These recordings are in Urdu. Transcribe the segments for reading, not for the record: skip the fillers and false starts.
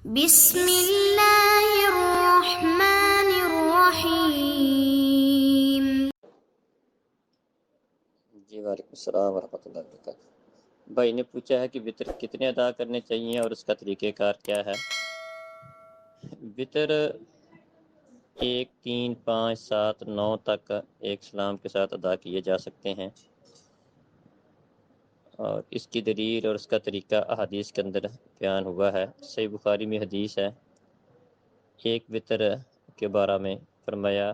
بسم اللہ الرحمن الرحیم۔ جی وعلیکم السلام ورحمۃ اللہ وبرکاتہ۔ بھائی نے پوچھا ہے کہ وطر کتنے ادا کرنے چاہیے اور اس کا طریقہ کار کیا ہے۔ وطر 1 3 5 7 9 تک ایک سلام کے ساتھ ادا کیے جا سکتے ہیں، اور اس کی دلیل اور اس کا طریقہ احادیث کے اندر بیان ہوا ہے۔ صحیح بخاری میں حدیث ہے، ایک وطر کے بارے میں فرمایا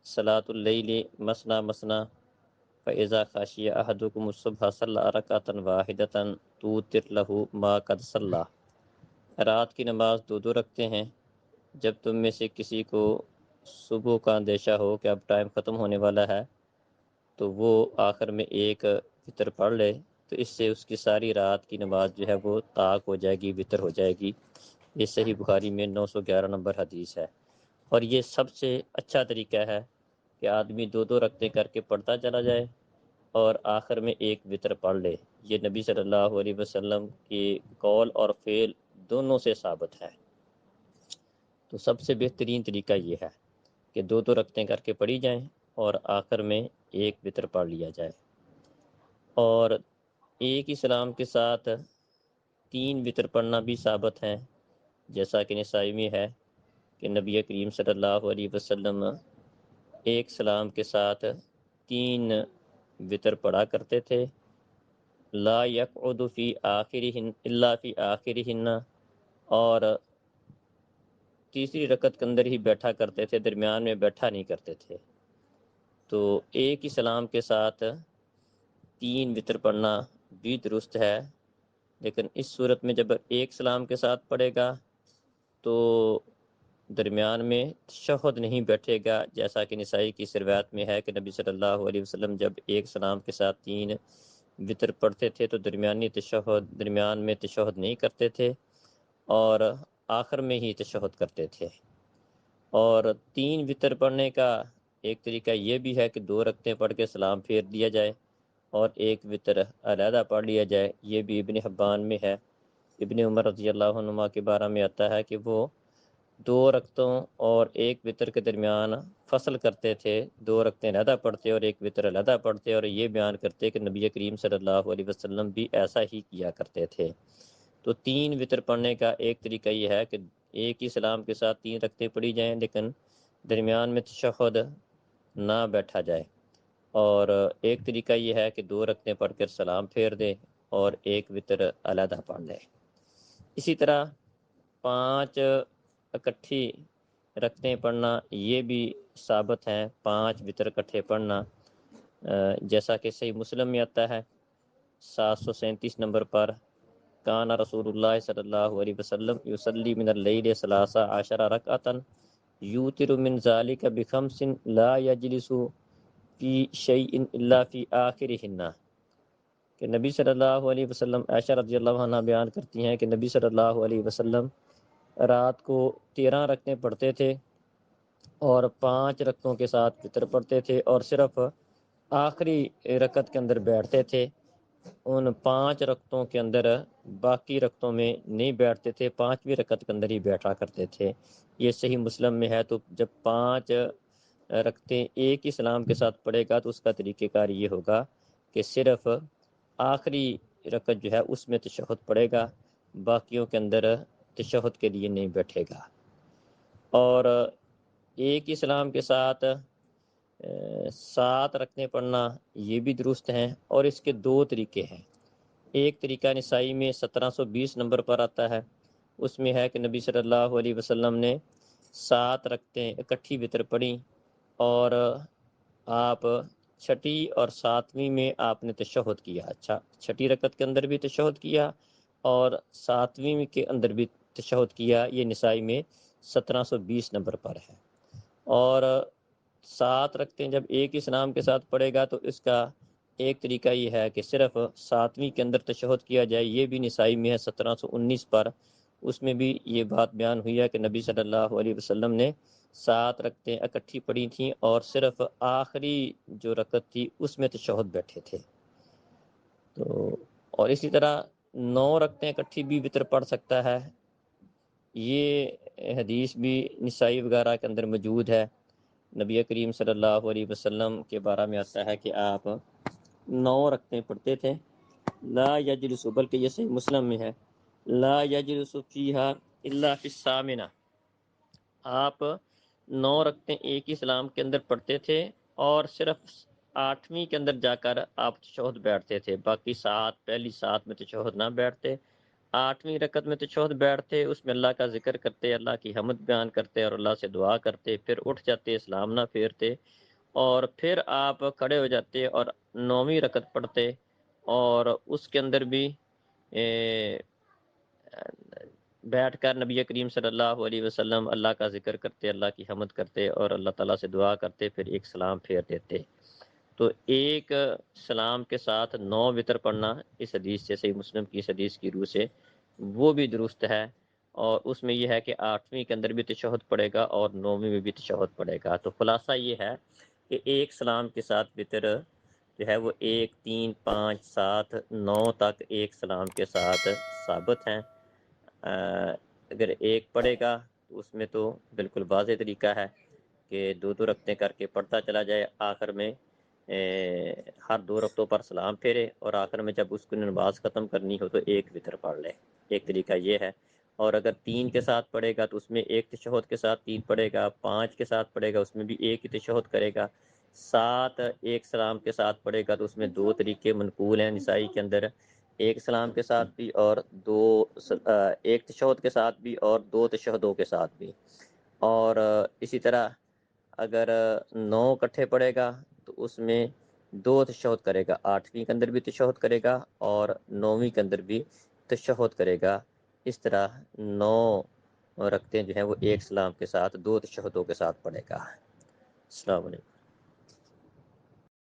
صلاۃ اللیل مثنا مثنا فَإِذَا خَشِيَ أَحَدُكُمُ الصُّبْحَ صَلَّى رَكْعَةً وَاحِدَةً تُوتِرُ لَهُ مَا قَدْ صَلَّى۔ رات کی نماز دو رکھتے ہیں، جب تم میں سے کسی کو صبح کا اندیشہ ہو کہ اب ٹائم ختم ہونے والا ہے تو وہ آخر میں ایک وطر پڑھ لے، تو اس سے اس کی ساری رات کی نماز جو ہے وہ طاق ہو جائے گی، وطر ہو جائے گی۔ یہ صحیح بخاری میں 911 نمبر حدیث ہے، اور یہ سب سے اچھا طریقہ ہے کہ آدمی دو رکعتیں کر کے پڑھتا چلا جائے اور آخر میں ایک وطر پڑھ لے۔ یہ نبی صلی اللہ علیہ وسلم کی قول اور فعل دونوں سے ثابت ہے۔ تو سب سے بہترین طریقہ یہ ہے کہ دو رکعتیں کر کے پڑھی جائیں اور آخر میں ایک وطر پڑھ لیا جائے، اور ایک ہی سلام کے ساتھ 3 وطر پڑھنا بھی ثابت ہے، جیسا کہ نسائی میں ہے کہ نبی کریم صلی اللہ علیہ وسلم ایک سلام کے ساتھ 3 وطر پڑھا کرتے تھے، لا یقعد فی آخرہن الا فی آخرہن، اور تیسری رکعت کے اندر ہی بیٹھا کرتے تھے، درمیان میں بیٹھا نہیں کرتے تھے۔ تو ایک ہی سلام کے ساتھ 3 وطر پڑھنا بھی درست ہے، لیکن اس صورت میں جب ایک سلام کے ساتھ پڑھے گا تو درمیان میں تشہد نہیں بیٹھے گا، جیسا کہ نسائی کی روایت میں ہے کہ نبی صلی اللہ علیہ وسلم جب ایک سلام کے ساتھ 3 وطر پڑھتے تھے تو درمیان میں تشہد نہیں کرتے تھے اور آخر میں ہی تشہد کرتے تھے۔ اور 3 وطر پڑھنے کا ایک طریقہ یہ بھی ہے کہ 2 رکعتیں پڑھ کے سلام پھیر دیا جائے اور ایک وطر علیحدہ پڑھ لیا جائے۔ یہ بھی ابن حبان میں ہے۔ ابن عمر رضی اللہ عنہما کے بارے میں آتا ہے کہ وہ 2 رکعتوں اور ایک وطر کے درمیان فصل کرتے تھے، 2 رکعتیں علیحدہ پڑھتے اور ایک وطر علیحدہ پڑھتے، اور یہ بیان کرتے کہ نبی کریم صلی اللہ علیہ وسلم بھی ایسا ہی کیا کرتے تھے۔ تو 3 وطر پڑھنے کا ایک طریقہ یہ ہے کہ ایک ہی سلام کے ساتھ 3 رکعتیں پڑھی جائیں، لیکن درمیان میں تشہد نہ بیٹھا جائے، اور ایک طریقہ یہ ہے کہ 2 رکعتیں پڑھ کر سلام پھیر دے اور ایک وطر علیحدہ پڑھ لے۔ اسی طرح 5 اکٹھی رکعتیں پڑھنا یہ بھی ثابت ہیں، 5 وطر اکٹھے پڑھنا، جیسا کہ صحیح مسلم میں آتا ہے 737 نمبر پر، کان رسول اللہ صلی اللہ علیہ وسلم یصلی من اللیل 13 رکعۃ یوتر من ذلک بخمس لا یجلس فی شیء الا فی آخرہن، کہ نبی صلی اللہ علیہ وسلم، عائشہ رضی اللہ عنہ بیان کرتی ہیں کہ نبی صلی اللہ علیہ وسلم رات کو 13 رکعتیں پڑھتے تھے اور 5 رکعتوں کے ساتھ وطر پڑھتے تھے، اور صرف آخری رکعت کے اندر بیٹھتے تھے۔ ان 5 رکعتوں کے اندر باقی رکعتوں میں نہیں بیٹھتے تھے، 5ویں رکعت کے اندر ہی بیٹھا کرتے تھے۔ یہ صحیح مسلم میں ہے۔ تو جب 5 رکعتیں ایک ہی سلام کے ساتھ پڑھے گا تو اس کا طریقہ کار یہ ہوگا کہ صرف آخری رکعت جو ہے اس میں تشہد پڑھے گا، باقیوں کے اندر تشہد کے لیے نہیں بیٹھے گا۔ اور ایک ہی سلام کے ساتھ 7 رکعتیں پڑھنا یہ بھی درست ہیں، اور اس کے 2 طریقے ہیں۔ ایک طریقہ نسائی میں 1720 نمبر پر آتا ہے، اس میں ہے کہ نبی صلی اللہ علیہ وسلم نے 7 رکعتیں اکٹھی وطر پڑھی، اور آپ 6 اور 7ویں میں آپ نے تشہد کیا۔ اچھا، 6 رکعت کے اندر بھی تشہد کیا اور 7ویں کے اندر بھی تشہد کیا۔ یہ نسائی میں 1720 نمبر پر ہے۔ اور 7 رکعتیں جب ایک ہی سلام کے ساتھ پڑھے گا تو اس کا ایک طریقہ یہ ہے کہ صرف 7ویں کے اندر تشہد کیا جائے۔ یہ بھی نسائی میں ہے 1719 پر، اس میں بھی یہ بات بیان ہوئی ہے کہ نبی صلی اللہ علیہ وسلم نے 7 رکعتیں اکٹھی پڑھی تھیں اور صرف آخری جو رکعت تھی اس میں تشہد بیٹھے تھے۔ تو اور اسی طرح 9 رکعتیں اکٹھی بھی وطر پڑھ سکتا ہے، یہ حدیث بھی نسائی وغیرہ کے اندر موجود ہے۔ نبی کریم صلی اللہ علیہ وسلم کے بارے میں آتا ہے کہ آپ 9 رکعتیں پڑھتے تھے، لا یجلس، بلکہ یہ صحیح مسلم میں ہے، لا یجلس فیہا الا فی الثامنہ، آپ 9 رکعتیں ایک ہی سلام کے اندر پڑھتے تھے اور صرف 8ویں کے اندر جا کر آپ تشہد بیٹھتے تھے، باقی 7 پہلی 7 میں تشہد نہ بیٹھتے، 8ویں رکعت میں تشہد بیٹھتے، اس میں اللہ کا ذکر کرتے، اللہ کی حمد بیان کرتے اور اللہ سے دعا کرتے، پھر اٹھ جاتے، سلام نہ پھیرتے، اور پھر آپ کھڑے ہو جاتے اور 9ویں رکعت پڑھتے، اور اس کے اندر بھی بیٹھ کر نبی کریم صلی اللہ علیہ وسلم اللہ کا ذکر کرتے، اللہ کی حمد کرتے اور اللہ تعالیٰ سے دعا کرتے، پھر ایک سلام پھیر دیتے۔ تو ایک سلام کے ساتھ 9 وتر پڑھنا اس حدیث سے، صحیح مسلم کی اس حدیث کی روح سے، وہ بھی درست ہے، اور اس میں یہ ہے کہ 8ویں کے اندر بھی تشہد پڑے گا اور 9ویں میں بھی تشہد پڑے گا۔ تو خلاصہ یہ ہے کہ ایک سلام کے ساتھ وتر جو ہے وہ 1 3 5 7 9 تک ایک سلام کے ساتھ ثابت ہیں۔ اگر ایک پڑھے گا تو اس میں تو بالکل واضح طریقہ ہے کہ 2 رکعتیں کر کے پڑھتا چلا جائے، آخر میں ہر 2 رکعتوں پر سلام پھیرے، اور آخر میں جب اس کو نماز ختم کرنی ہو تو ایک وتر پڑھ لے۔ ایک طریقہ یہ ہے، اور اگر 3 کے ساتھ پڑھے گا تو اس میں ایک تشہد کے ساتھ 3 پڑھے گا، 5 کے ساتھ پڑھے گا اس میں بھی ایک ہی تشہد کرے گا، 7 ایک سلام کے ساتھ پڑھے گا تو اس میں 2 طریقے منقول ہیں نسائی کے اندر، ایک سلام کے ساتھ بھی اور ایک تشہد کے ساتھ بھی اور 2 تشہدوں کے ساتھ بھی۔ اور اسی طرح اگر 9 اکٹھے پڑھے گا تو اس میں 2 تشہد کرے گا، 8ویں کے اندر بھی تشہد کرے گا اور 9ویں کے اندر بھی تشہد کرے گا۔ اس طرح 9 رکعتیں جو ہیں وہ ایک سلام کے ساتھ 2 تشہدوں کے ساتھ پڑھے گا۔ السلام علیکم۔